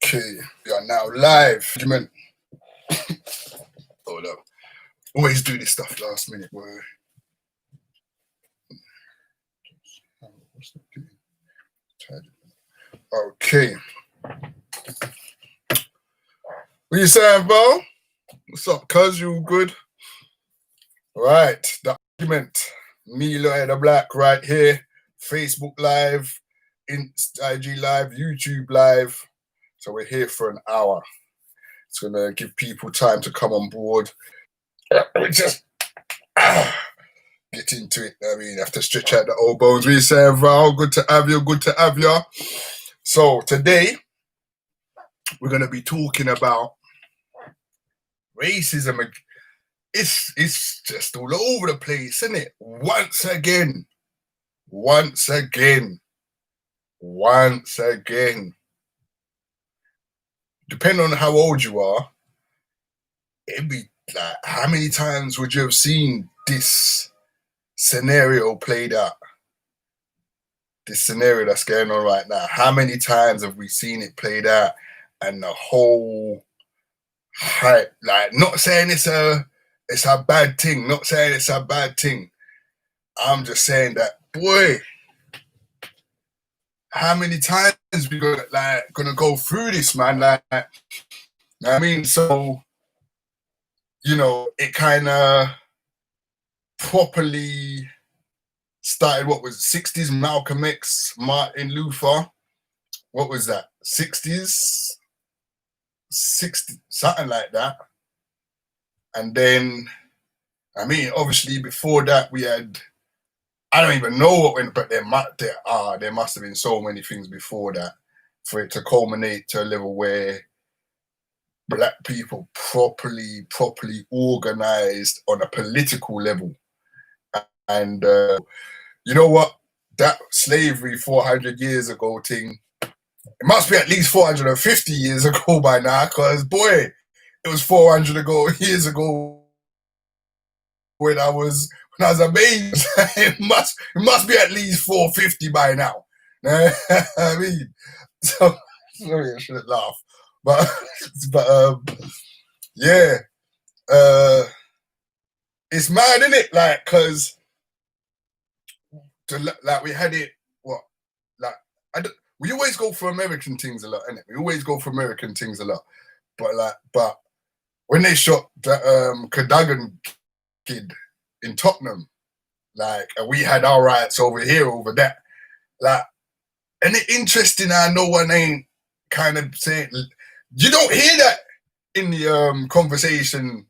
Okay, we are now live. Hold up. Always do this stuff last minute, boy. Okay. What you saying, bro? What's up, cuz? You good? Right, the argument. Me, Lloyd the Black, right here. Facebook Live, IG Live, YouTube Live. So we're here for an hour. It's gonna give people time to come on board. Just get into it. I mean, have to stretch out the old bones. What you saying, Val? Good to have you. Good to have you. So today we're gonna be talking about racism. It's just all over the place, isn't it? Once again. Depending on how old you are, it'd be like, how many times would you have seen this scenario played out? This scenario that's going on right now. How many times have we seen it played out? And the whole hype, like, not saying it's a bad thing, not saying it's a bad thing. I'm just saying that, boy, how many times we gonna go through this, man? Like, I mean, so, you know, it kind of properly started, what was it, 60s, Malcolm X, Martin Luther, what was that, 60s, 60, something like that. And then, I mean, obviously before that we had, I don't even know what went, but there must have been so many things before that for it to culminate to a level where black people properly organized on a political level. And you know what? That slavery 400 years ago thing, it must be at least 450 years ago by now, because boy, it was 400 years ago when I was a baby. it must be at least 450 by now. I mean, so sorry, I shouldn't laugh, but yeah, it's mad, isn't it? Like, because like we had it. What? Like, we always go for American things a lot, innit? We always go for American things a lot, but when they shot the Cadogan kid in Tottenham, like, we had our riots over here over that, like, and it's interesting how no one ain't kind of saying, you don't hear that in the conversation.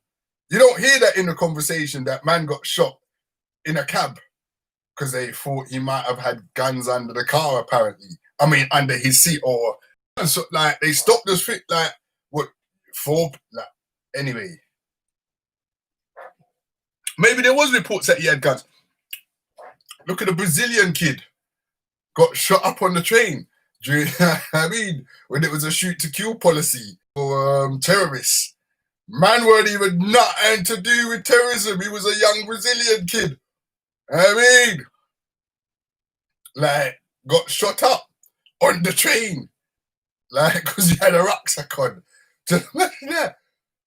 You don't hear that in the conversation that man got shot in a cab because they thought he might have had guns under the car, apparently. I mean, under his seat, or so, like, they stopped the street, like, what, like, anyway. Maybe there was reports that he had guns. Look at the Brazilian kid got shot up on the train. I mean, when it was a shoot to kill policy for terrorists. Man weren't even nothing to do with terrorism. He was a young Brazilian kid. I mean, like, got shot up on the train, like, because he had a rucksack on. Just imagine that,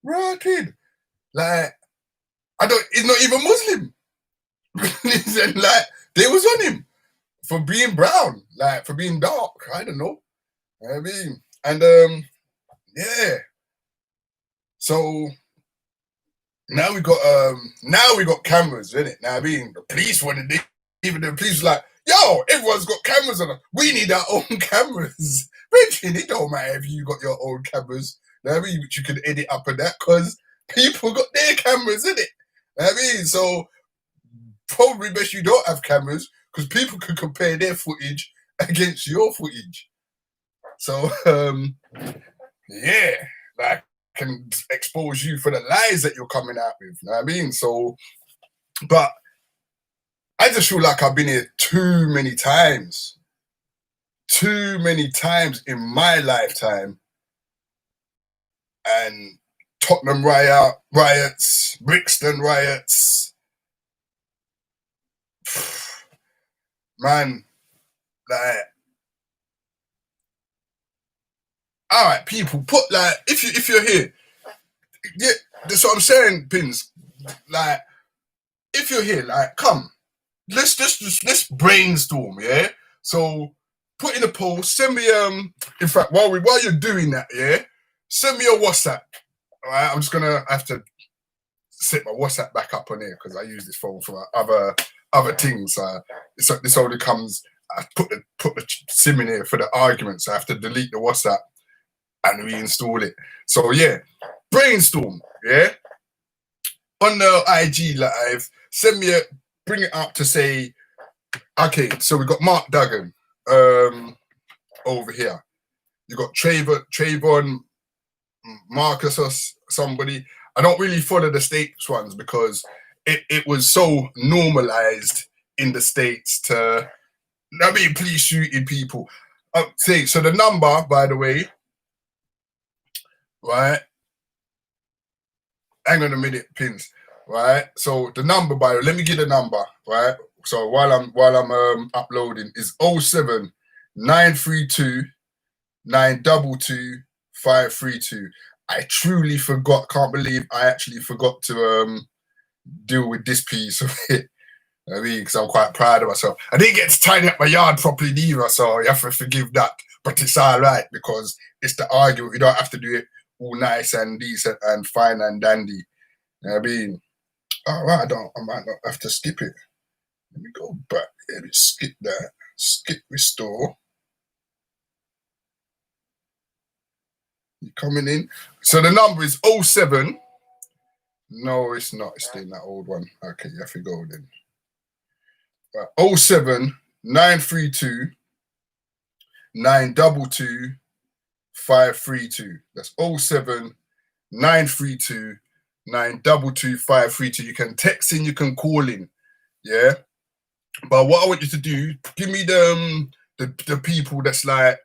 right, kid. Like, he's not even Muslim. Like, they was on him for being brown, like, for being dark. I don't know. I mean, and yeah. So now we got cameras, innit? Now, I mean, the police wanted it. Even the police was like, yo, everyone's got cameras on us. We need our own cameras. Richard, it don't matter if you got your own cameras. You know what I mean? Which you can edit up and that, because people got their cameras, innit? You know what I mean? So probably best you don't have cameras, because people can compare their footage against your footage. So yeah, like, can expose you for the lies that you're coming out with. You know what I mean? So, but I just feel like I've been here too many times in my lifetime. And Tottenham riots, Brixton riots, man, like, All right, people, put like if you're here, yeah, that's what I'm saying, Pins. Like if you're here, like come, let's brainstorm, yeah. So put in a post, send me in fact while you're doing that, yeah, send me a WhatsApp. All right, I'm just gonna have to set my WhatsApp back up on here because I use this phone for other things. So this only comes. I put the SIM in here for the argument, so I have to delete the WhatsApp and reinstall it. So yeah, brainstorm, yeah, on the IG live. Send me bring it up to say, okay. So we got Mark Duggan over here. You got Trayvon Marcus or somebody. I don't really follow the States ones because it was so normalized in the States to, I mean, police shooting people. So the number, by the way, right? Hang on a minute, Pins. Right. So the number, by the way, let me get the number, right? So while I'm uploading is 07 932 922 532. I truly forgot. Can't believe I actually forgot to deal with this piece of it. I mean, because I'm quite proud of myself. I didn't get to tidy up my yard properly either, so you have to forgive that. But it's all right because it's the argument. You don't have to do it all nice and decent and fine and dandy. I mean, all right, I might not have to skip it. Let me go back. Let me skip that. Skip restore. You coming in? So the number is 07. No, it's not. It's still that old one. Okay, you have to go then. 07 932 922 532. That's 07 932 922 532. You can text in, you can call in. Yeah. But what I want you to do, give me the people that's like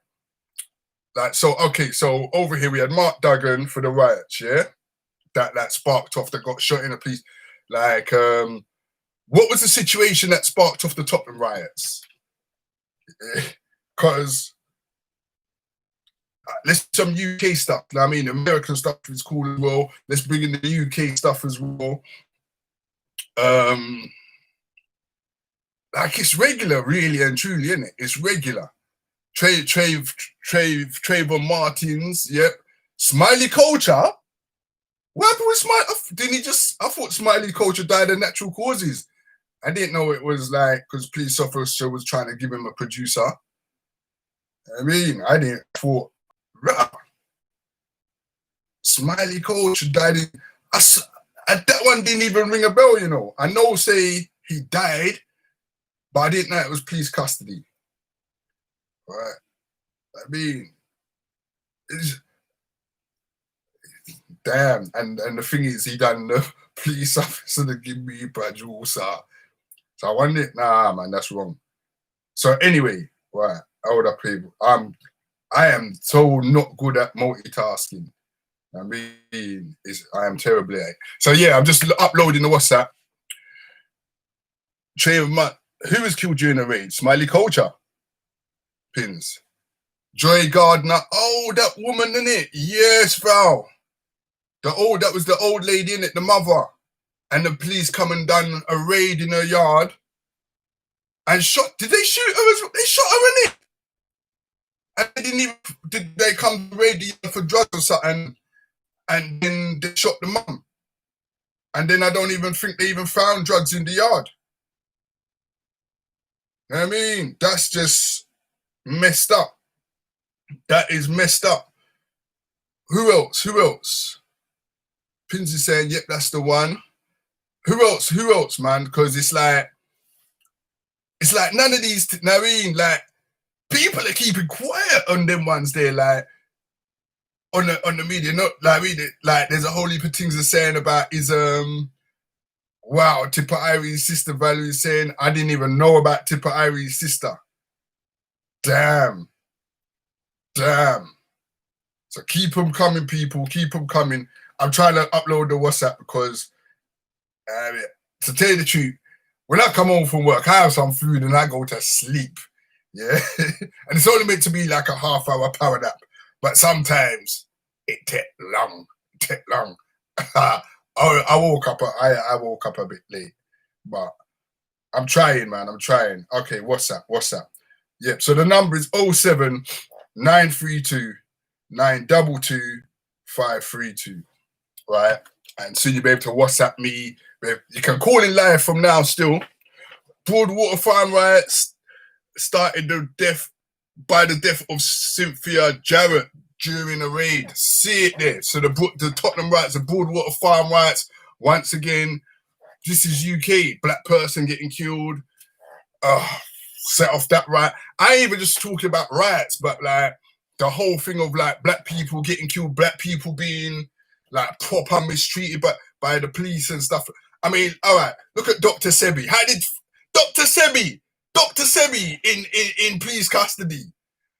so okay, so over here we had Mark Duggan for the riots, yeah? That sparked off, that got shot in the police. Like what was the situation that sparked off the Tottenham riots? Because let's some UK stuff. I mean, American stuff is cool as well. Let's bring in the UK stuff as well. Like it's regular, really and truly, isn't it? It's regular. Trayvon Martins, yep. Smiley Culture. What happened with Smiley? Didn't he just? I thought Smiley Culture died of natural causes. I didn't know it was like because police officer was trying to give him a producer. I mean, I didn't thought Smiley Culture died. That one didn't even ring a bell, you know. I know say he died, but I didn't know it was police custody. Right. I mean, it's, damn. And the thing is, he done the police officer to give me producer. So I wonder, nah, man, that's wrong. So anyway, right, hold up, people. I am so not good at multitasking. I mean, I am terribly at it. So yeah, I'm just uploading the WhatsApp. Who was killed during the raid? Smiley Culture. Pins. Joy Gardner. Oh, that woman, in it. Yes, Val. That was the old lady, in it, the mother. And the police come and done a raid in her yard and shot. Did they shoot her? They shot her, in it. And they didn't even. Did they come to raid for drugs or something? And then they shot the mum. And then I don't even think they even found drugs in the yard. You know what I mean? That's just messed up. That is messed up. Who else? Pinsy saying, yep, that's the one. Who else, man? Because it's like none of these, you know what I mean? Like, people are keeping quiet on them ones there, like, on the media. Not like like there's a whole heap of things they're saying about his wow, Tipper Irie's sister Valerie saying, I didn't even know about Tipper Irie's sister. Damn. So keep them coming, people. Keep them coming. I'm trying to upload the WhatsApp because, to tell you the truth, when I come home from work, I have some food and I go to sleep. Yeah. And it's only meant to be like a half-hour power nap. but sometimes it take long. It take long. I woke up. I woke up a bit late, but I'm trying, man. I'm trying. Okay, what's that? What's that? Yep. So the number is 07 932 922 532. Right, and soon you'll be able to WhatsApp me. You can call in live from now. Still, Broadwater Farm riots started by the death of Cynthia Jarrett during a raid. See it there. So the Tottenham riots, the Broadwater Farm riots. Once again, this is UK. Black person getting killed. Set off that riot. I ain't even just talking about riots, but like the whole thing of like black people getting killed, black people being like proper mistreated by the police and stuff. I mean, all right, look at Dr. Sebi. How did Dr. Sebi in police custody?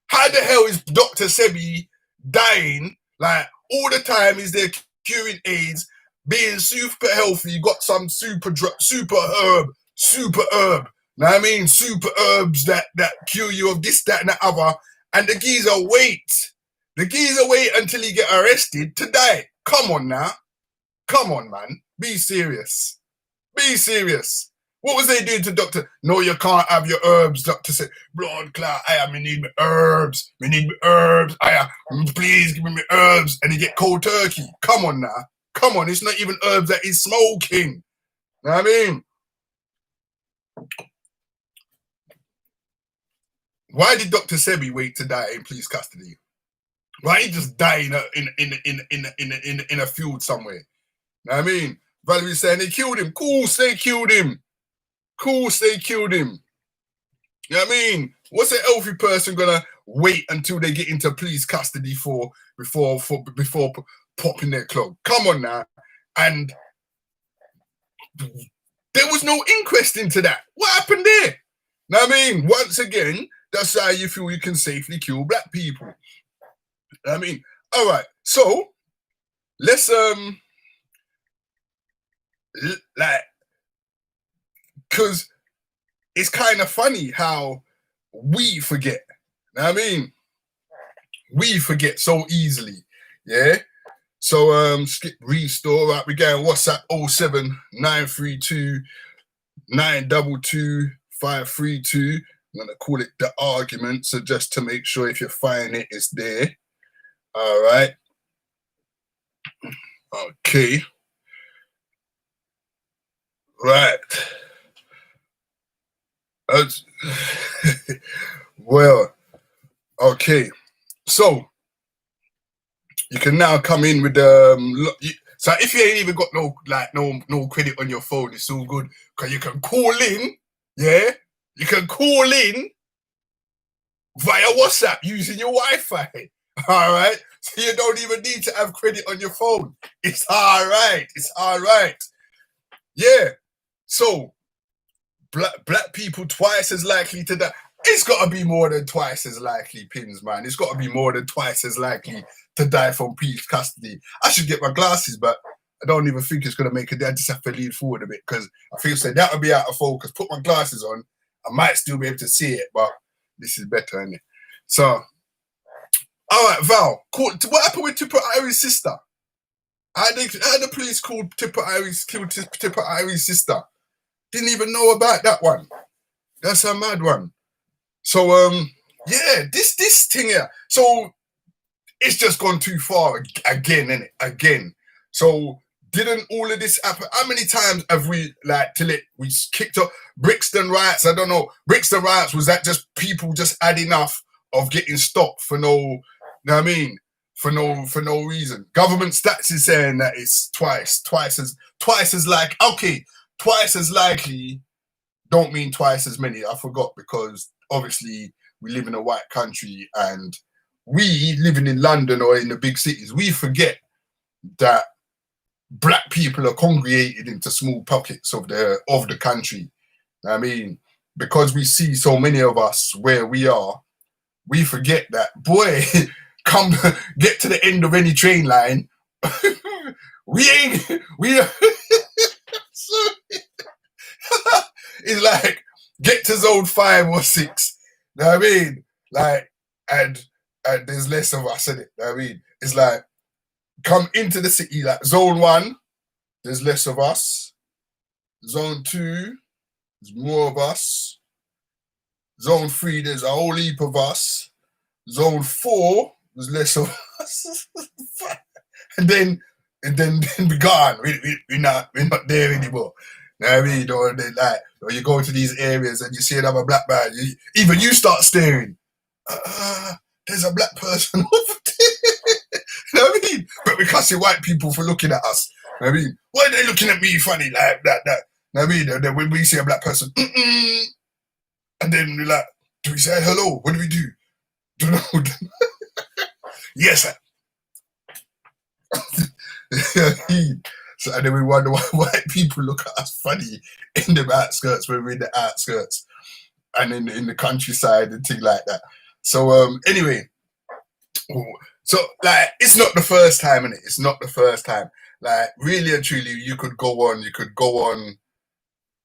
How the hell is Dr. Sebi dying? Like all the time is there curing AIDS, being super healthy, got some super herb. Know what I mean? Super herbs that cure you of this, that, and the other. And the geezer wait. The geezer wait until he get arrested to die. Come on now. Come on, man. Be serious. Be serious. What was they doing to Dr.? No, you can't have your herbs, Dr. said. Blood clot, me need my herbs. Me need my herbs. Please give me my herbs. And he get cold turkey. Come on now. Come on. It's not even herbs that he's smoking. Know what I mean? Why did Dr. Sebi wait to die in police custody? Why he just die in a field somewhere? Know what I mean? Valerie saying they killed him. Course they killed him. Course they killed him. You know what I mean? What's a healthy person gonna wait until they get into police custody before popping their clog? Come on now. And there was no inquest into that. What happened there? Know what I mean? Once again, that's how you feel you can safely kill black people. I mean, all right. So let's because it's kind of funny how we forget. Know what I mean? We forget so easily. Yeah. So skip restore. Right, we going WhatsApp 07 932 922 532. I'm gonna call it the argument. So just to make sure if you find it, it's there. All right. Okay. Right. Well, okay. So you can now come in with so if you ain't even got no credit on your phone, it's all good because you can call in. Yeah, you can call in via WhatsApp using your Wi-Fi. All right, so you don't even need to have credit on your phone. It's all right. It's all right. Yeah. So black people twice as likely to die. It's got to be more than twice as likely, Pins, man. It's got to be more than twice as likely to die from police custody. I should get my glasses, but I don't even think it's going to make a difference. I just have to lean forward a bit because I feel so that would be out of focus. Put my glasses on, I might still be able to see it, but this is better, isn't it? So, all right, Val, what happened with Tipper Irie's sister? How the police killed Tipper Irie's sister? Didn't even know about that one. That's a mad one. So yeah, this thing here. So it's just gone too far again, innit? Again. So didn't all of this happen? How many times have we we kicked up Brixton riots? I don't know. Brixton riots, was that just people just had enough of getting stopped for no, you know what I mean? For no reason. Government stats is saying that it's twice as like okay. Twice as likely don't mean twice as many. I forgot because obviously we live in a white country and we living in London or in the big cities, we forget that black people are congregated into small pockets of the country. I mean, because we see so many of us where we are, we forget that, boy, come get to the end of any train line. It's like get to zone 5 or 6. Know what I mean? Like, and and there's less of us in it. You know what I mean, it's like come into the city, like zone 1, there's less of us. Zone 2, there's more of us. Zone 3, there's a whole heap of us. Zone 4, there's less of us. and then we gone. We're not there anymore. You know what I mean? Or you go to these areas and you see another black man, even you start staring. There's a black person over there. You know what I mean? But we can't see white people for looking at us. You know what I mean? Why are they looking at me funny like that? You know what I mean? And then when we see a black person, and then we're like, do we say hello? What do we do? Don't know. Yes, sir. So, and then we wonder why white people look at us funny in the outskirts when we're in the outskirts and in the countryside and things like that. So anyway, so like it's not the first time, innit? It's not the first time. Like really and truly, you could go on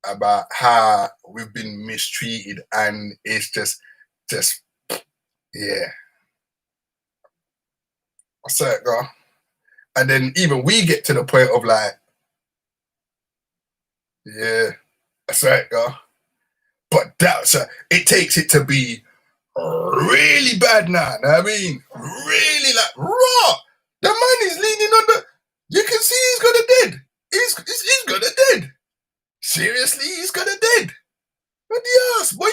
about how we've been mistreated, and it's just yeah. What's that, girl? And then even we get to the point of like, yeah, that's right, girl. But it takes it to be really bad now. Know what I mean, really like raw. The man is leaning on the. You can see he's gonna dead. He's gonna dead. Seriously, he's gonna dead. What the ass, boy?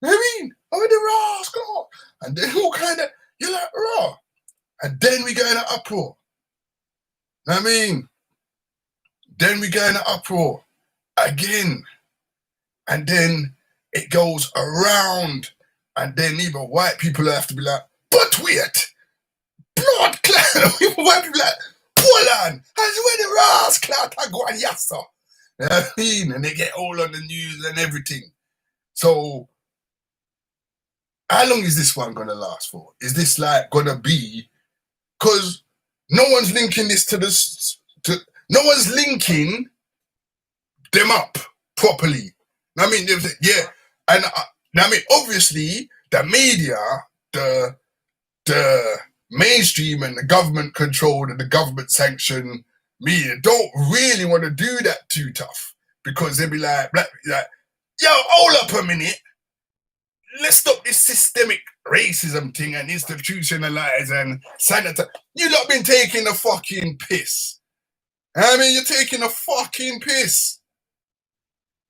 Know what I mean, oh the raw, girl. And then all kind of you're like raw. And then we go in an uproar. Know what I mean? Then we go in an uproar again. And then it goes around. And then even white people have to be like, but wait, blood clan. White people like, Poland, as when the Ras clan I go and yassa. You know what I mean? And they get all on the news and everything. So how long is this one gonna last for? Is this like gonna be? Because no one's linking this no one's linking them up properly. I mean, yeah, and I mean, obviously, the media, the mainstream and the government controlled and the government sanctioned media don't really want to do that too tough, because they'll be like, yo, hold up a minute. Let's stop this systemic racism thing and institutionalize and sanitize. You lot been taking a fucking piss. I mean, you're taking a fucking piss.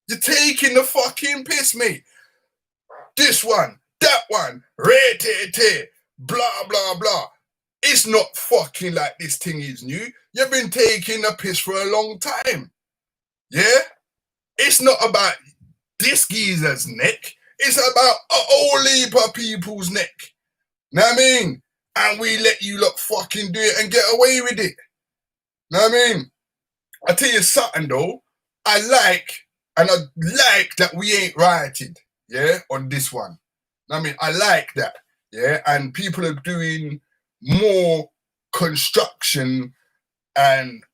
You're taking the fucking piss, mate. This one, that one, blah, blah, blah. It's not fucking like this thing is new. You've been taking the piss for a long time. Yeah? It's not about this geezer's neck. It's about a whole heap of people's neck. Know what I mean? And we let you lot fucking do it and get away with it. Know what I mean? I tell you something though. I like that we ain't rioted, yeah, on this one. I mean, I like that, yeah, and people are doing more construction and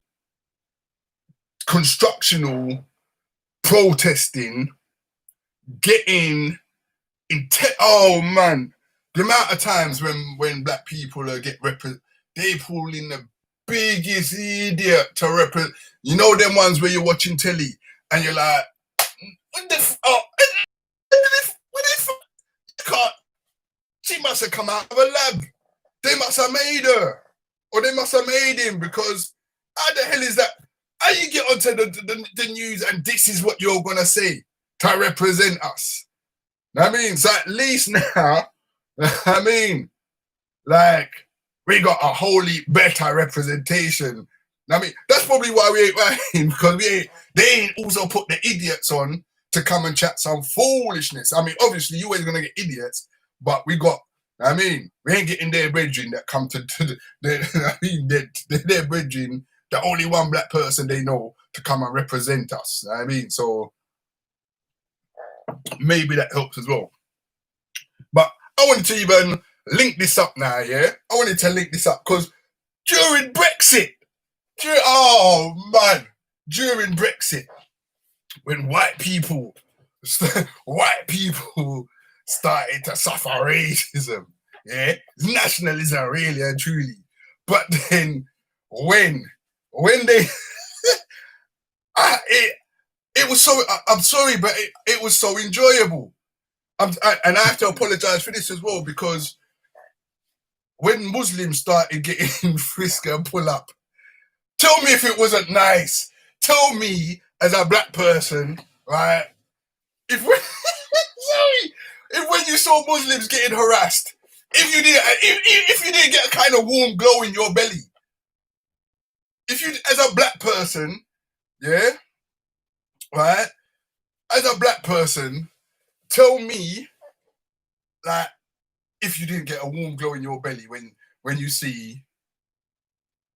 constructional protesting, getting oh man, the amount of times when black people get they pull in the biggest idiot to represent. You know them ones where you're watching telly and you're like, what the can't. She must have come out of a lab. They must have made her, or they must have made him, because how the hell is that? How you get onto the news and this is what you're gonna say to represent us? I mean, so at least now, I mean, like we got a wholly better representation. I mean, that's probably why we ain't writing, because they ain't also put the idiots on to come and chat some foolishness. I mean, obviously you always gonna get idiots, but we got. I mean, we ain't getting their brethren that come to I mean, their brethren, the only one black person they know to come and represent us. I mean, so maybe that helps as well. But I wanted to even link this up now, yeah? I wanted to link this up because during Brexit, during Brexit, when white people started to suffer racism, Yeah, nationalism really and truly. But then when they, it was so. I'm sorry, but it was so enjoyable. And I have to apologize for this as well because when Muslims started getting frisk and pull up, tell me if it wasn't nice. Tell me as a black person, right? If sorry, if when you saw Muslims getting harassed, if you didn't get a kind of warm glow in your belly, if you as a black person, yeah, right, as a black person, tell me like if you didn't get a warm glow in your belly when you see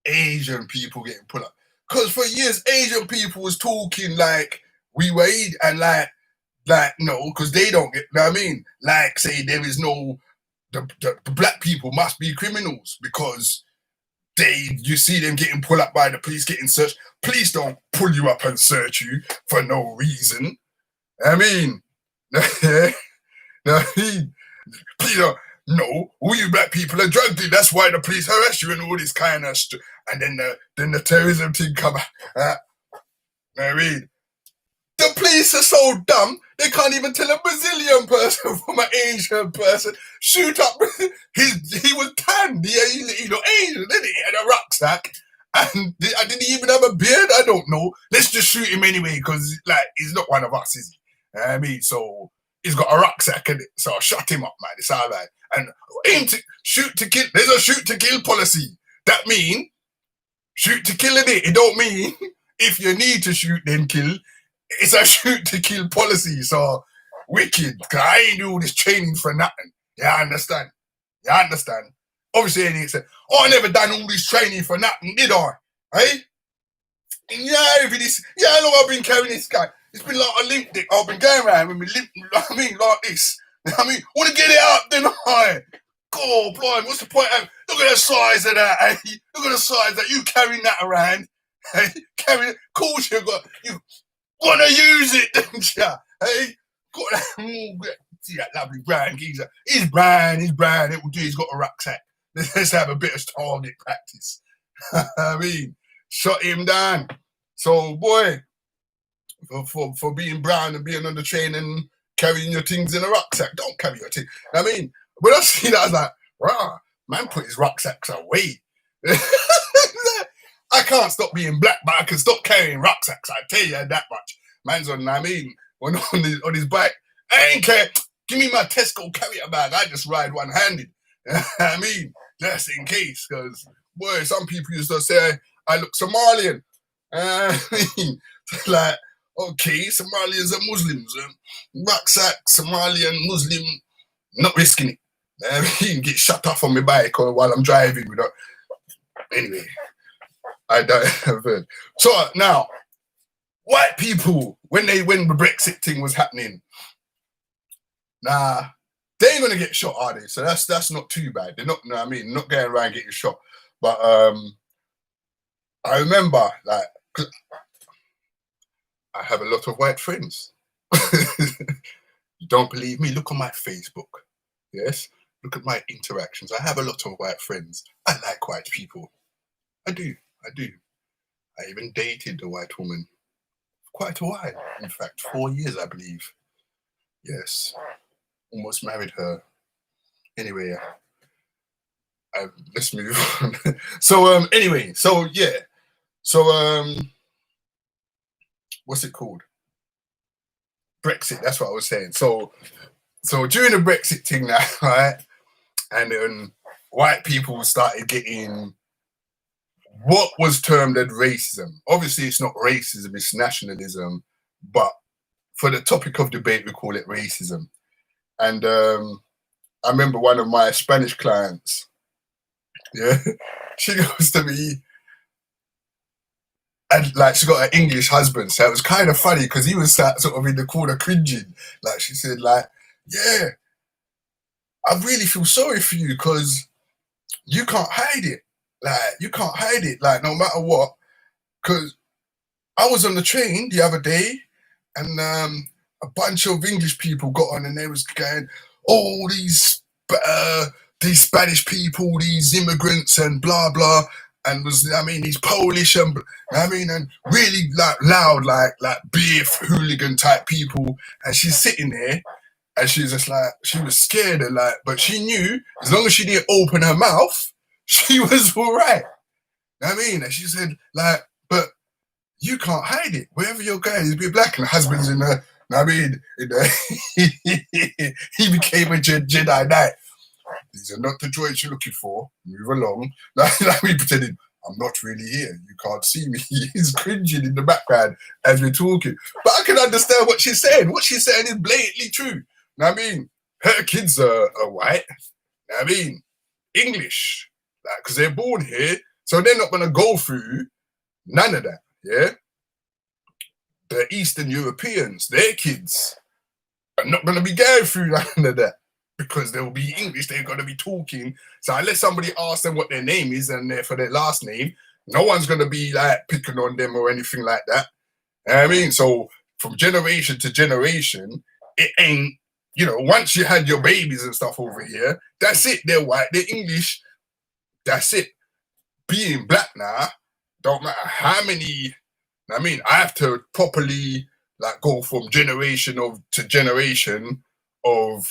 Asian people getting put up. Because for years, Asian people was talking like we were, and like no, because they don't get. You know what I mean, like say there is no the black people must be criminals because you see them getting pulled up by the police, getting searched. Police don't pull you up and search you for no reason. I mean, I mean, please don't. No, we black people are drug dealers. That's why the police harass you and all this kind of stuff. And then the terrorism thing come. I mean, the police are so dumb they can't even tell a Brazilian person from an Asian person shoot up. He was tanned. He looked Asian, didn't he? He had a rucksack, and I didn't even have a beard. I don't know. Let's just shoot him anyway because like he's not one of us, is he? I mean, so he's got a rucksack, and so I shut him up, man. It's all right. And shoot to kill. There's a shoot to kill policy. That mean shoot to kill it. It don't mean if you need to shoot then kill. It's a shoot to kill policy. So wicked. Cause I ain't do all this training for nothing. Yeah, I understand. Yeah, I understand. Obviously, he ain't said, "Oh, I never done all this training for nothing, did I?" Hey, yeah, yeah, I know I've been carrying this guy. It's been like a limp dick. I've been going around with me limp. I mean, like this. I mean, want to get it up, then I. God, blind. What's the point? Look at the size of that. Eh? Look at the size that you carrying that around. Hey, carrying it. Of course you want to use it, don't you? Hey, got that. See that lovely brown geezer. He's brown. It will do. He's got a rucksack. Let's have a bit of target practice. I mean, shut him down. So, boy, for being brown and being on the train and carrying your things in a rucksack, don't carry your things. I mean, when I see that, I was like, rah, man put his rucksacks away. I can't stop being black, but I can stop carrying rucksacks. I tell you that much. Man's on, I mean, on his bike. I ain't care. Give me my Tesco carrier bag. I just ride one-handed. I mean, just in case, because boy, some people used to say I look Somalian. I mean, like, okay, Somalians are Muslims. Rucksack, Somalian, Muslim, not risking it. I mean, get shut off on my bike or while I'm driving without. Anyway, I don't have heard. So now, white people, when the Brexit thing was happening, nah, they ain't gonna get shot, are they? So that's not too bad. They're not, you know what I mean, not going around getting shot. But I remember, like, 'cause I have a lot of white friends. You don't believe me? Look on my Facebook. Yes, look at my interactions. I have a lot of white friends. I like white people. I do. I even dated a white woman for quite a while. In fact, 4 years, I believe. Yes, almost married her. Anyway, let's move on. So anyway, so yeah, so what's it called? Brexit. That's what I was saying. So during the Brexit thing now, right, and then white people started getting what was termed as racism. Obviously, it's not racism; it's nationalism. But for the topic of debate, we call it racism. And I remember one of my Spanish clients. Yeah, she goes to me, and like she got an English husband, so it was kind of funny because he was sort of in the corner cringing. Like she said, like, yeah, I really feel sorry for you because you can't hide it. Like you can't hide it. Like no matter what. Because I was on the train the other day, and a bunch of English people got on, and they was going, "Oh, these these Spanish people, these immigrants, and blah blah, and these Polish and and really like loud, like beer hooligan type people, and she's sitting there, and she's just like, she was scared and like, but she knew as long as she didn't open her mouth, she was all right. And she said like, but you can't hide it. Wherever you're going, you'll be black, and the husband's in the. He became a Jedi Knight. These are not the droids you're looking for. Move along. Like we pretended, I'm not really here. You can't see me. He's cringing in the background as we're talking. But I can understand what she's saying. What she's saying is blatantly true. Her kids are white. English. Because they're born here. So they're not going to go through none of that. Yeah? The Eastern Europeans, their kids are not going to be going through none of that. Because they'll be English, they're going to be talking. So unless somebody asks them what their name is and for their last name, no one's going to be like picking on them or anything like that. So from generation to generation, it ain't, once you had your babies and stuff over here, that's it. They're white, they're English. That's it. Being black now, don't matter how many. I have to properly like go from generation to generation of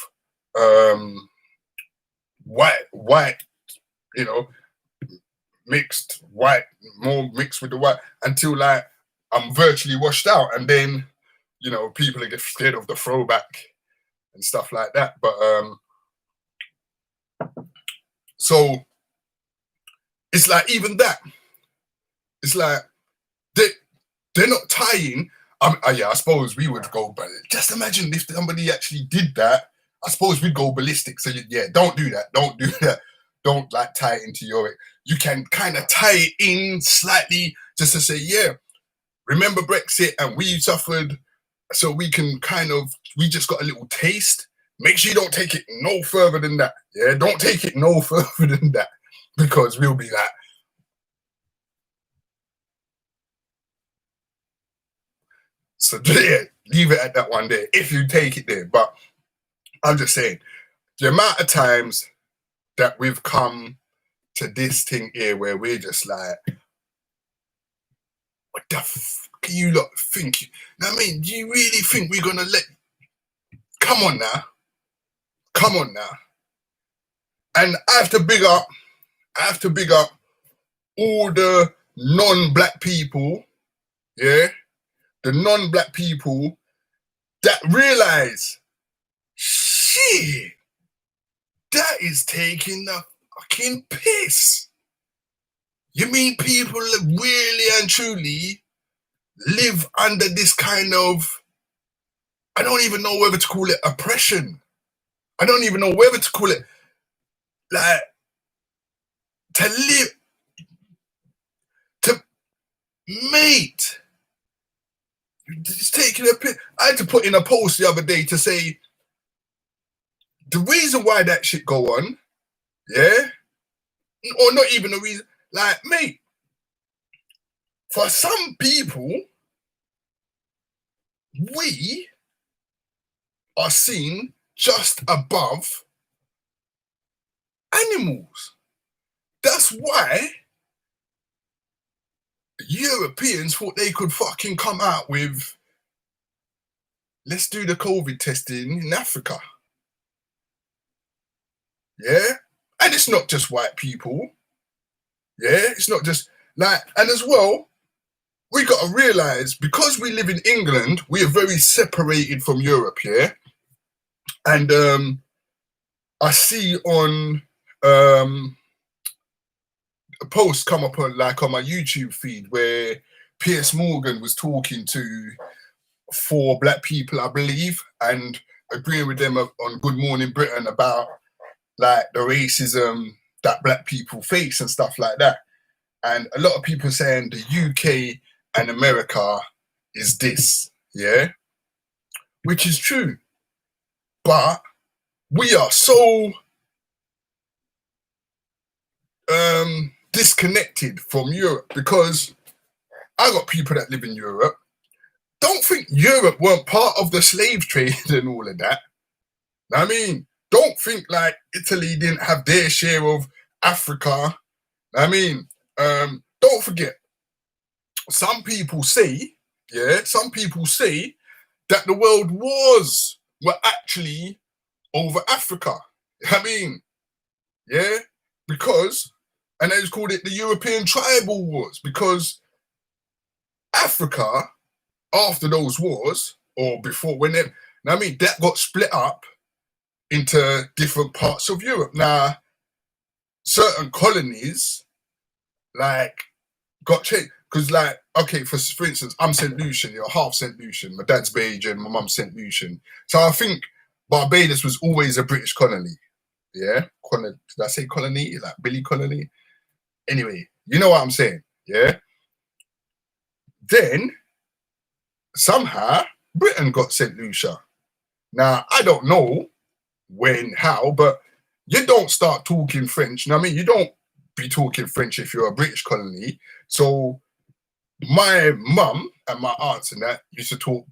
white, mixed white, more mixed with the white until like I'm virtually washed out, and then people get scared of the throwback and stuff like that. But so it's like even that, it's like they're not tying. I suppose we would go, but just imagine if somebody actually did that. I suppose we'd go ballistic. So don't do that. Don't do that. Don't like tie it into you can kind of tie it in slightly just to say, yeah, remember Brexit and we suffered. So we can we just got a little taste. Make sure you don't take it no further than that. Yeah, don't take it no further than that, because we'll be like, so yeah, leave it at that one there if you take it there. But I'm just saying, the amount of times that we've come to this thing here where we're just like, what the f are you lot thinking? Do you really think we're gonna let? Come on now. And I have to big up all the non-black people, yeah, the non-black people that realize, shit, that is taking the fucking piss. You mean people that really and truly live under this kind of, I don't even know whether to call it oppression. I don't even know whether to call it, like, to live, to, mate, it's taking a piss. I had to put in a post the other day to say, the reason why that shit go on, yeah, or not even the reason, like, mate, for some people, we are seen just above animals. That's why Europeans thought they could fucking come out with, let's do the COVID testing in Africa. Yeah? And it's not just white people. Yeah? It's not just like, and as well, we got to realize, because we live in England, we are very separated from Europe, yeah? And I see on a post come up on my YouTube feed where Piers Morgan was talking to 4 black people, I believe, and agreeing with them on Good Morning Britain about like the racism that black people face and stuff like that. And a lot of people saying the UK and America is this, yeah, which is true. But we are so disconnected from Europe, because I got people that live in Europe. Don't think Europe weren't part of the slave trade and all of that. Don't don't think like Italy didn't have their share of Africa. I mean, don't forget, some people say, some people say that the world wars were actually over Africa. I mean, yeah, because, and they just called it the European Tribal Wars, because Africa, after those wars, or before, when they, I mean, that got split up into different parts of Europe. Now, certain colonies, like, got changed. Because, like, okay, for instance, I'm St. Lucian, you're half St. Lucian. My dad's Bajan, my mum's St. Lucian. So I think Barbados was always a British colony. Yeah? Did I say colony? Like Billy Colony? Anyway, you know what I'm saying. Yeah? Then, somehow, Britain got St. Lucia. Now, I don't know when, how, but you don't start talking French. I mean, you don't be talking French if you're a British colony. So, my mum and my aunts and that used to talk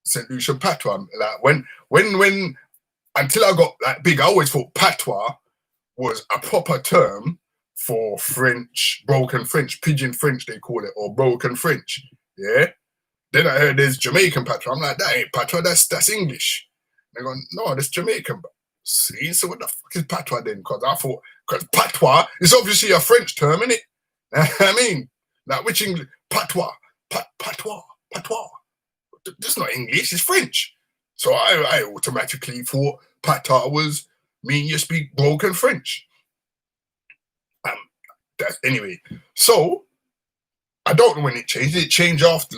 St. Lucian patois. Like when until I got like big, I always thought patois was a proper term for French, broken French, pidgin French they call it, or broken French. Yeah. Then I heard there's Jamaican patois. I'm like, that ain't patois, that's English. They're going, no, that's Jamaican. See, so what the fuck is patois then? Because patois is obviously a French term, isn't it? I mean, like which English? Patois. That's not English, it's French. So I automatically thought patois was mean you speak broken French. Anyway, so I don't know when it changed. Did it change after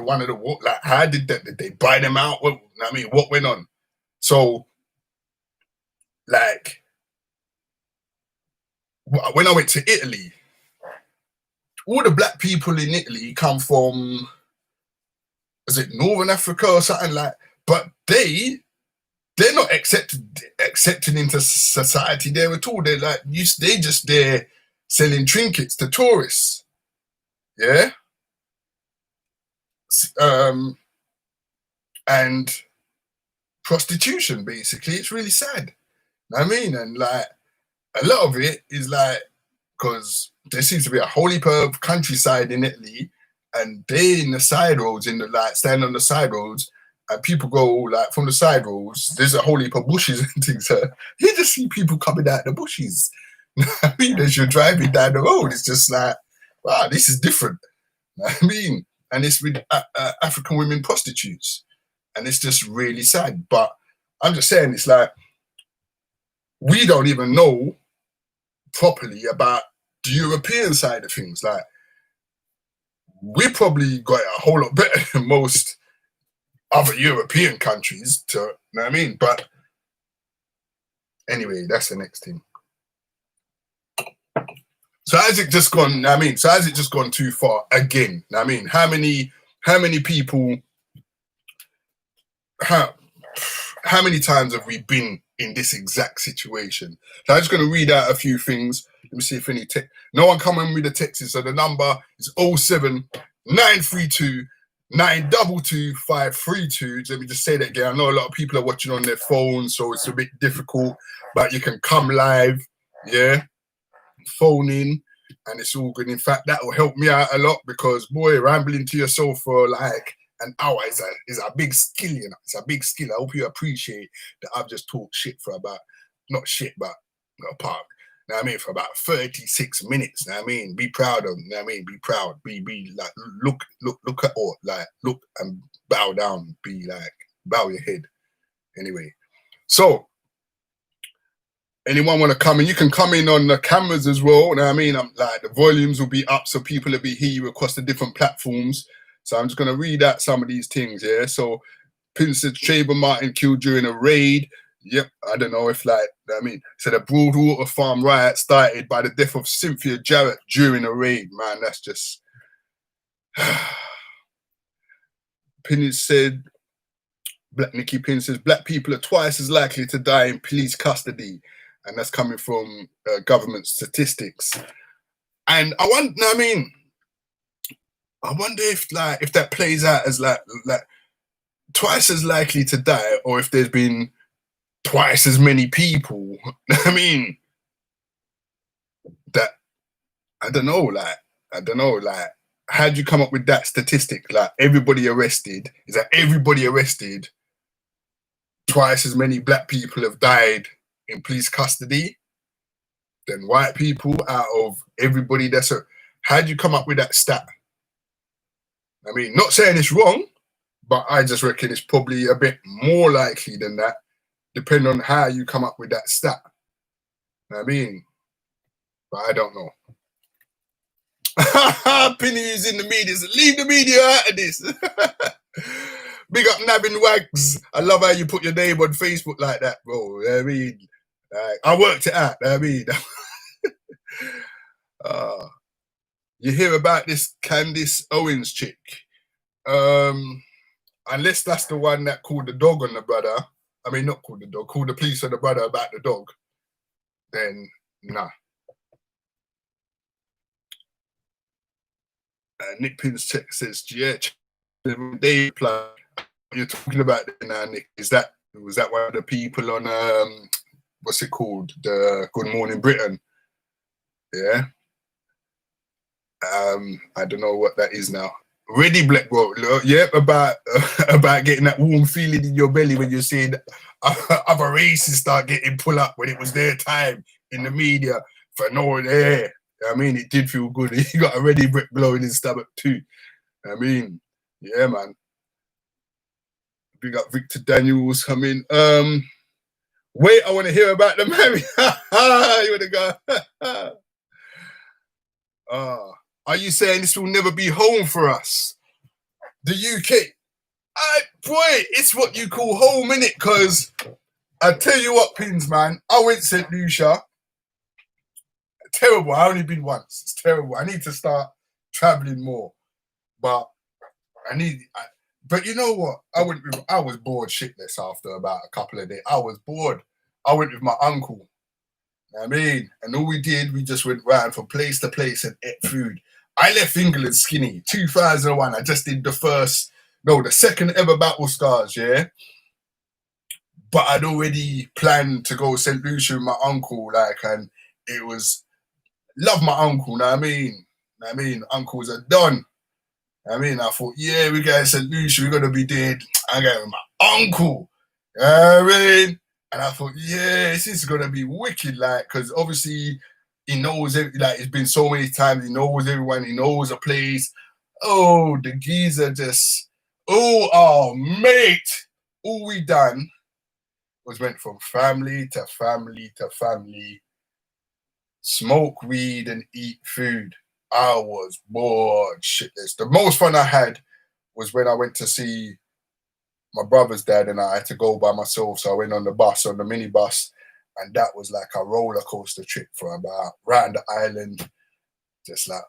one of the war? Like, how did that? Did they buy them out? I mean, what went on? So, like, when I went to Italy, all the black people in Italy come from, is it Northern Africa or something like? But they're not accepted into society there at all. They're like they just there selling trinkets to tourists. Yeah. And prostitution, basically. It's really sad. I mean, and like a lot of it is like, because there seems to be a whole heap of countryside in Italy, and they in the side roads, stand on the side roads, and people go like from the side roads, there's a whole heap of bushes and things. You just see people coming out the bushes. I mean, as you're driving down the road, it's just like, wow, this is different. I mean, and it's with African women prostitutes, and it's just really sad. But I'm just saying, it's like we don't even know properly about the European side of things. Like, we probably got it a whole lot better than most other European countries, you know what I mean? But anyway, that's the next thing. So has it just gone too far again? I mean, how many people, how many times have we been in this exact situation? So I'm just going to read out a few things. Let me see if any no one coming with the texts. So the number is 07932 922 532. Let me just say that again. I know a lot of people are watching on their phones, so it's a bit difficult, but you can come live, yeah, phone in, and it's all good. In fact, that will help me out a lot, because boy, rambling to yourself for like an hour is a big skill, you know. It's a big skill. I hope you appreciate that I've just talked shit for about, not shit, but apart. Know what I mean, for about 36 minutes. Know what I mean, be proud of them. Know what I mean, be proud. Be like, look at all. Like, look and bow down. Be like, bow your head. Anyway, so anyone want to come in? You can come in on the cameras as well. Know what I mean, I'm like, the volumes will be up, so people will be hear you across the different platforms. So I'm just gonna read out some of these things. Yeah. So, Princess Trayvon Martin killed during a raid. Yep, I don't know if like, I mean, so the Broadwater Farm riot started by the death of Cynthia Jarrett during a raid. Man, that's just. Pinnies said, Nikki Pin says, black people are twice as likely to die in police custody, and that's coming from government statistics. And I wonder if that plays out as like twice as likely to die, or if there's been twice as many people. I mean, that I don't know, like, how'd you come up with that statistic? Like, everybody arrested, is that everybody arrested, twice as many black people have died in police custody than white people out of everybody that's how'd you come up with that stat? I mean, not saying it's wrong, but I just reckon it's probably a bit more likely than that, depending on how you come up with that stat. I mean, but I don't know. Penny is in the media. So leave the media out of this. Big up Nabbing Wags. I love how you put your name on Facebook like that, bro. I mean, I worked it out. I mean, you hear about this Candace Owens chick. Unless that's the one that called the dog on the brother. I mean, not called the dog, called the police on the brother about the dog. Then, nah. Nick Pin's check says, yeah, they reply. You're talking about now, Nick. Was that one of the people on what's it called? The Good Morning Britain? Yeah. I don't know what that is now. Ready, Black bro. Yep, about getting that warm feeling in your belly when you're seeing other races start getting pull up when it was their time in the media for no one there. I mean, it did feel good. He got a ready brick blow in his stomach too. I mean, yeah, man. Big up Victor Daniels coming. Wait, I want to hear about the marriage. You want to go? Are you saying this will never be home for us? The UK? Boy, it's what you call home, innit? Because I tell you what, Pins, man, I went St. Lucia. Terrible. I only been once. It's terrible. I need to start traveling more. But but you know what? I was bored shitless after about a couple of days. I was bored. I went with my uncle. I mean, and all we did, we just went round from place to place and ate food. I left England skinny. 2001, I just did the second ever Battle Scars, yeah? But I'd already planned to go St. Lucia with my uncle, and it was, love my uncle, know what I mean? Uncles are done. I thought, yeah, we got St. Lucia, we're going to be dead. I'm going with my uncle. You know what I mean? And I thought, yeah, this is going to be wicked, because obviously he knows, it's been so many times, he knows everyone, he knows a place. Oh, the geezer just, mate. All we done was went from family to family to family, smoke weed and eat food. I was bored shitless. The most fun I had was when I went to see my brother's dad, and I had to go by myself. So I went on the minibus, and that was like a roller coaster trip for about round the island. Just like,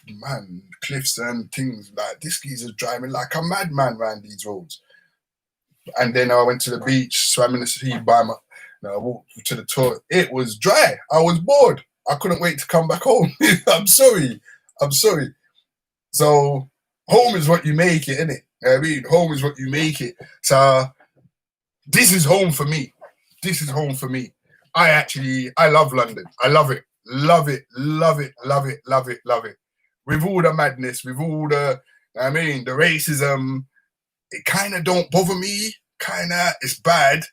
man, cliffs and things like this. Geezer's driving like a madman around these roads. And then I went to the beach, swam in the sea I walked to the toilet. It was dry. I was bored. I couldn't wait to come back home. I'm sorry. So home is what you make it, innit? I mean, home is what you make it. So this is home for me. I love London. I love it. Love it. With all the madness, with all the racism, it kind of don't bother me. It's bad,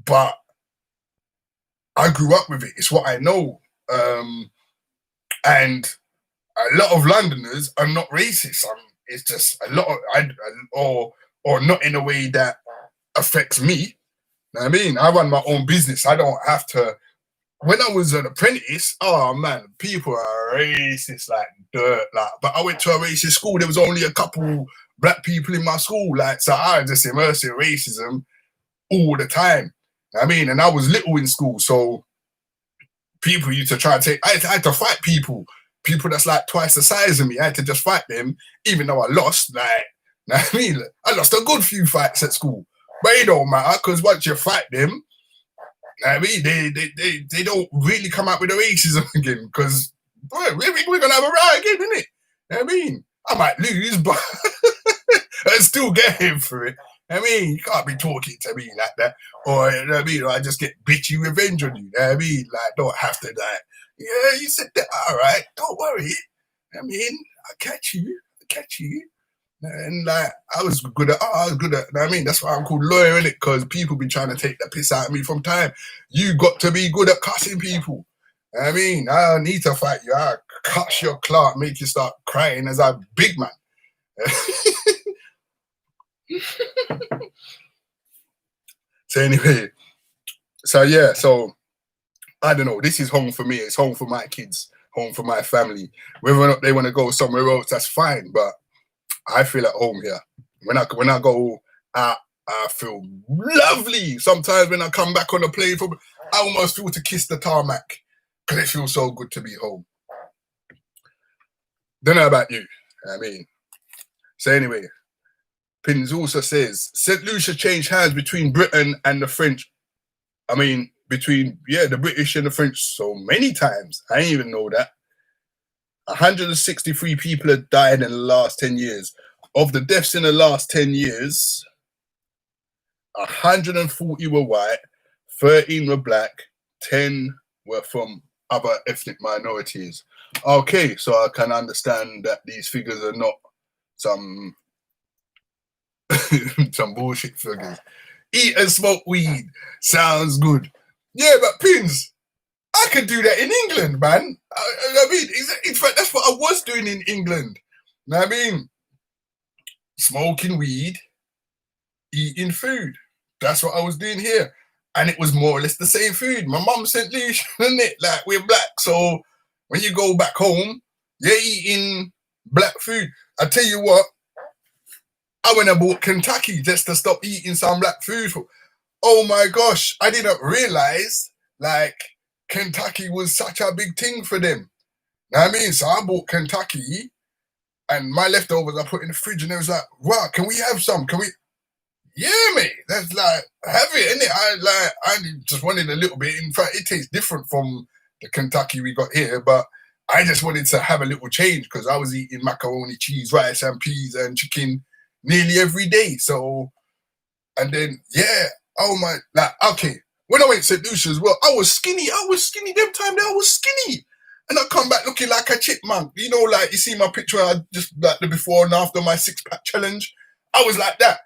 but I grew up with it. It's what I know. And a lot of Londoners are not racist. It's just a lot of, or not in a way that affects me. I run my own business. I don't have to. When I was an apprentice, oh man, people are racist like dirt. But I went to a racist school. There was only a couple black people in my school. So I just immersed in racism all the time. And I was little in school, so people used to try to take. I had to fight people that's like twice the size of me. I had to just fight them, even though I lost. I lost a good few fights at school, but it don't matter because once you fight them, they don't really come out with the racism again. Because we're gonna have a riot again, isn't it? I might lose, but I still get him for it. I mean, you can't be talking to me like that. Or, you know what I mean? Or I just get bitchy revenge on you. You know what I mean? Like, don't have to, like, yeah, you said that. All right, don't worry. I mean, I'll catch you. I'll catch you. And like, I was good at, you know what I mean? That's why I'm called lawyer, innit? Because people be trying to take the piss out of me from time. You got to be good at cussing people. I mean, I don't need to fight you. I'll cuss your clout, make you start crying as a big man. So anyway, so I don't know. This is home for me. It's home for my kids, home for my family. Whether or not they want to go somewhere else, that's fine. But I feel at home here. When I go out, I feel lovely. Sometimes when I come back on the plane, I almost feel to kiss the tarmac because it feels so good to be home. Don't know about you. I mean, so anyway, Pins also says St. Lucia changed hands between Britain and the French. I mean, between the British and the French so many times. I didn't even know that. 163 people have died in the last 10 years. Of the deaths in the last 10 years, 140 were white, 13 were black, 10 were from other ethnic minorities. Okay, so I can understand that these figures are not some some bullshit figures. Eat and smoke weed. Sounds good. Yeah, but Pins, I could do that in England, man. I mean, in fact, that's what I was doing in England. You know what I mean? Smoking weed, eating food. That's what I was doing here. And it was more or less the same food. My mum St. Lucia, isn't it? Like, we're black. So when you go back home, you're eating black food. I tell you what, I went and bought Kentucky just to stop eating some black food. Oh my gosh, I didn't realize, like, Kentucky was such a big thing for them. You know what I mean? So I bought Kentucky, and my leftovers I put in the fridge, and it was like, wow, can we have some? Can we? Yeah, mate. That's like, have it, innit? I just wanted a little bit. In fact, it tastes different from the Kentucky we got here, but I just wanted to have a little change because I was eating macaroni, cheese, rice, and peas and chicken nearly every day. So, and then, oh my, like, okay. When I went to St. Lucia as well, I was skinny. Them time there, I was skinny. And I come back looking like a chipmunk. You know, like, you see my picture, I just, like, the before and after my 6-pack challenge. I was like that.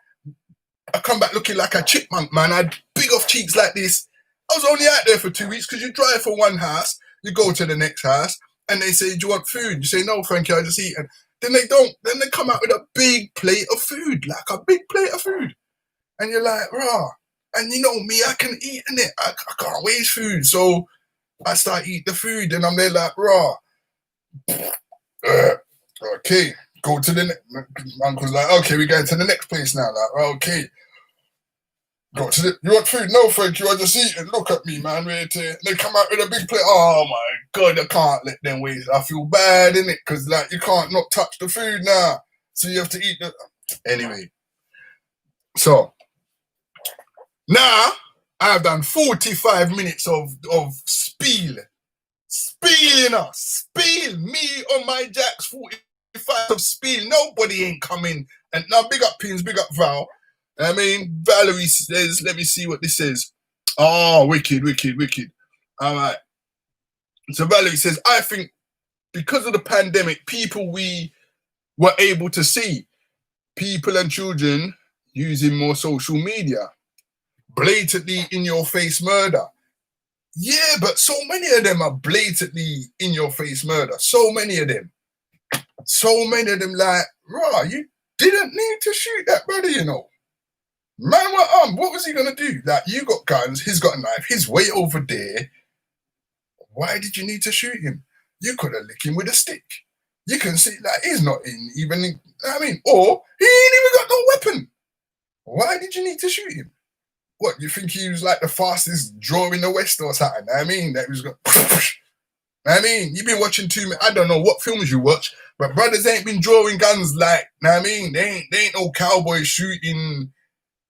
I come back looking like a chipmunk, man. I had big off cheeks like this. I was only out there for 2 weeks because you drive from one house, you go to the next house, and they say, do you want food? You say, no, thank you, I just eat. And then they don't. Then they come out with a big plate of food, like a big plate of food. And you're like, rah. And you know me, I can eat in it. I can't waste food. So I start eating the food, and I'm there like, rah. Okay, go to the next. Uncle's like, okay, we're going to the next place now. Like, okay. Go to you want food? No, thank you. I just eat and look at me, man. They come out with a big plate. Oh my God, I can't let them waste. I feel bad, innit? Because like you can't not touch the food now. So you have to eat the anyway. So now I've done 45 minutes of spiel. Spiel, Spiel. Me on my jacks, 45 of spiel. Nobody ain't coming. And now big up Pins, big up Val. I mean, Valerie says, let me see what this is. Oh, wicked. All right. So Valerie says, I think because of the pandemic, people we were able to see, people and children using more social media, blatantly in your face murder. Yeah, but so many of them are blatantly in your face murder. So many of them. Like, rah, you didn't need to shoot that brother, you know. Man, what was he gonna do? Like, you got guns, he's got a knife, he's way over there. Why did you need to shoot him? You could have licked him with a stick. You can see, like, he's not even. I mean, or he ain't even got no weapon. Why did you need to shoot him? What, you think he was like the fastest drawer in the West or something? I mean, that was going. I mean, you've been watching too many. I don't know what films you watch, but brothers ain't been drawing guns like. I mean, they ain't no cowboys shooting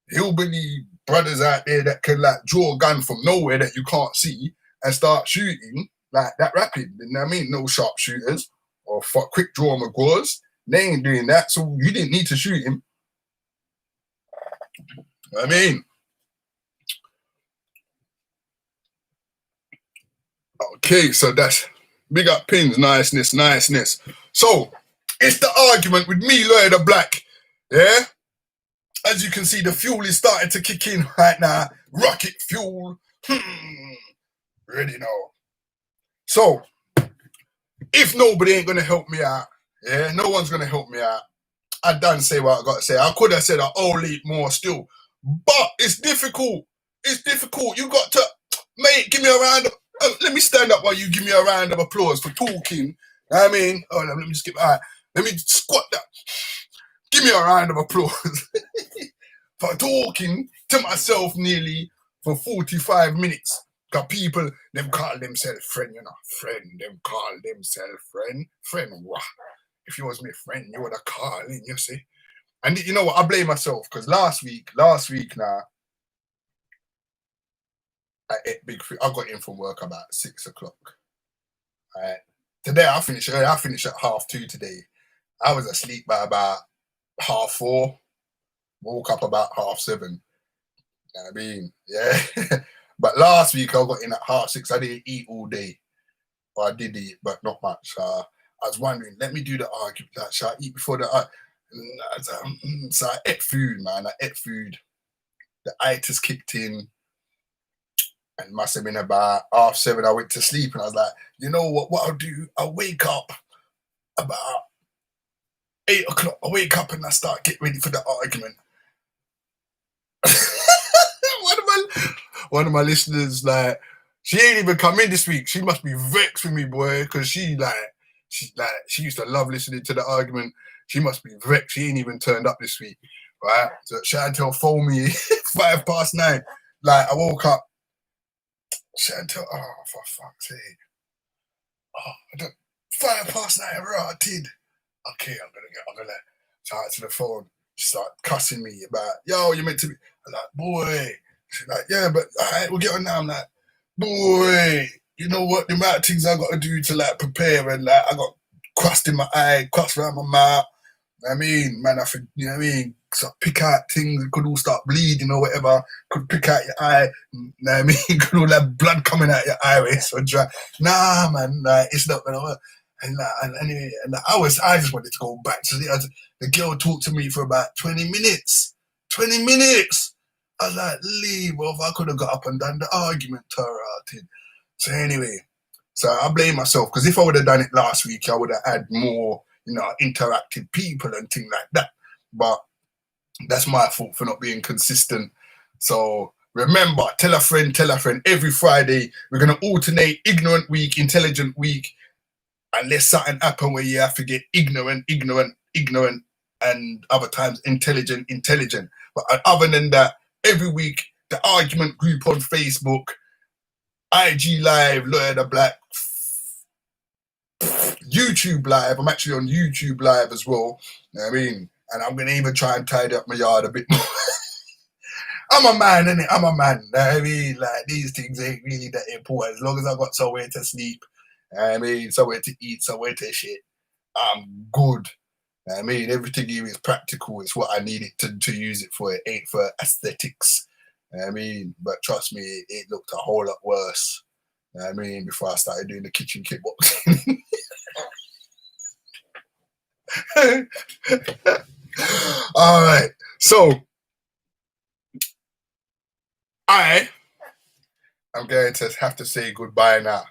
hillbilly brothers out there that can like draw a gun from nowhere that you can't see and start shooting like that rapid. You know what I mean? No sharpshooters or quick draw McGraws. They ain't doing that, so you didn't need to shoot him. I mean, okay, so that's big up pins, niceness, niceness. So it's the argument with me, Lawyer the Black. Yeah, as you can see, the fuel is starting to kick in right now. Rocket fuel. Ready now. So if nobody ain't gonna help me out, yeah, no one's gonna help me out. I done say what I got to say. I could have said a whole heap more still, but it's difficult. It's difficult. You got to, mate. Give me a round of. Let me stand up while you give me a round of applause for talking. I mean, oh, let me just get. All right, let me squat that. Give me a round of applause for talking to myself nearly for 45 minutes. Cause people, them call themselves friend, you know, friend. Them call themselves friend. Friend, what? If you was my friend, you would have called in, you see. And you know what? I blame myself because last week now, I ate big food. I got in from work about 6 o'clock. All right. Today I finished early. I finished at 2:30 today. I was asleep by about 4:30. Woke up about 7:30. You know what I mean? Yeah. But last week I got in at 6:30. I didn't eat all day. Well, I did eat, but not much. I was wondering, let me do the argument. Like, should I eat before the so I ate food, man. I ate food. The itis kicked in. And must have been about 7:30. I went to sleep and I was like, you know what I'll do? I'll wake up about 8 o'clock. I wake up and I start getting ready for the argument. one of my listeners, like, she ain't even come in this week. She must be vexed with me, boy, because she used to love listening to the argument. She must be vexed. She ain't even turned up this week, right? So Chantel phoned me 9:05. Like, I woke up. Chantel, oh, for fuck's sake. Oh, I don't, 9:05, rotted. Okay, I'm gonna shout to the phone. She start cussing me about, yo, you meant to be. I'm like, boy. She's like, yeah, but all right, we'll get on now. I'm like, boy, you know what? The amount of things I got to do to like prepare, and like I got crust in my eye, crust around my mouth. I mean, man, you know what I mean? So pick out things, it could all start bleeding or whatever. Could pick out your eye, you know what I mean? Could all have blood coming out your eye, so dry. Nah, man, like, it's not gonna work. And anyway, I just wanted to go back to the girl talked to me for about 20 minutes. 20 minutes. I was like, leave off. I could have got up and done the argument, Tara. So anyway, so I blame myself because if I would have done it last week, I would have had more, you know, interactive people and things like that. But that's my fault for not being consistent. So remember, tell a friend, every Friday, we're going to alternate ignorant week, intelligent week, unless something happen where you have to get ignorant, and other times intelligent. But other than that, every week, the argument group on Facebook, IG Live, Lawyer the Black, YouTube Live. I'm actually on YouTube Live as well. You know what I mean? And I'm going to even try and tidy up my yard a bit more. I'm a man, innit? I'm a man. You know what I mean? Like, these things ain't really that important. As long as I got somewhere to sleep, you know what I mean, somewhere to eat, somewhere to shit, I'm good. You know what I mean, everything here is practical. It's what I need it to use it for. It ain't for aesthetics. You know what I mean? But trust me, it looked a whole lot worse. You know what I mean? Before I started doing the kitchen kickboxing. All right. So I'm going to have to say goodbye now.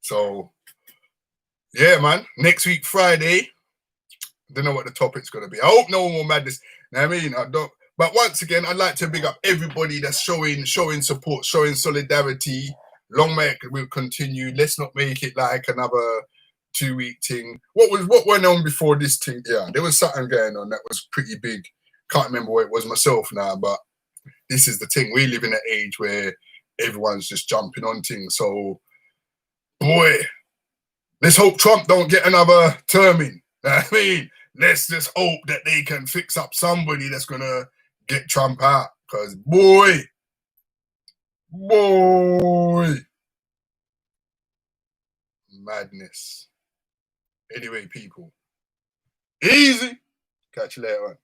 So yeah, man. Next week, Friday. I don't know what the topic's gonna be. I hope no more madness. You know what I mean? I don't. But once again, I'd like to big up everybody that's showing support, showing solidarity. Long may it will continue. Let's not make it like another 2-week thing. What went on before this thing? Yeah, there was something going on that was pretty big. Can't remember what it was myself now, but this is the thing. We live in an age where everyone's just jumping on things. So, boy, let's hope Trump don't get another term in. I mean, let's just hope that they can fix up somebody that's gonna get Trump out. Because boy, madness. Anyway, people, easy. Catch you later on.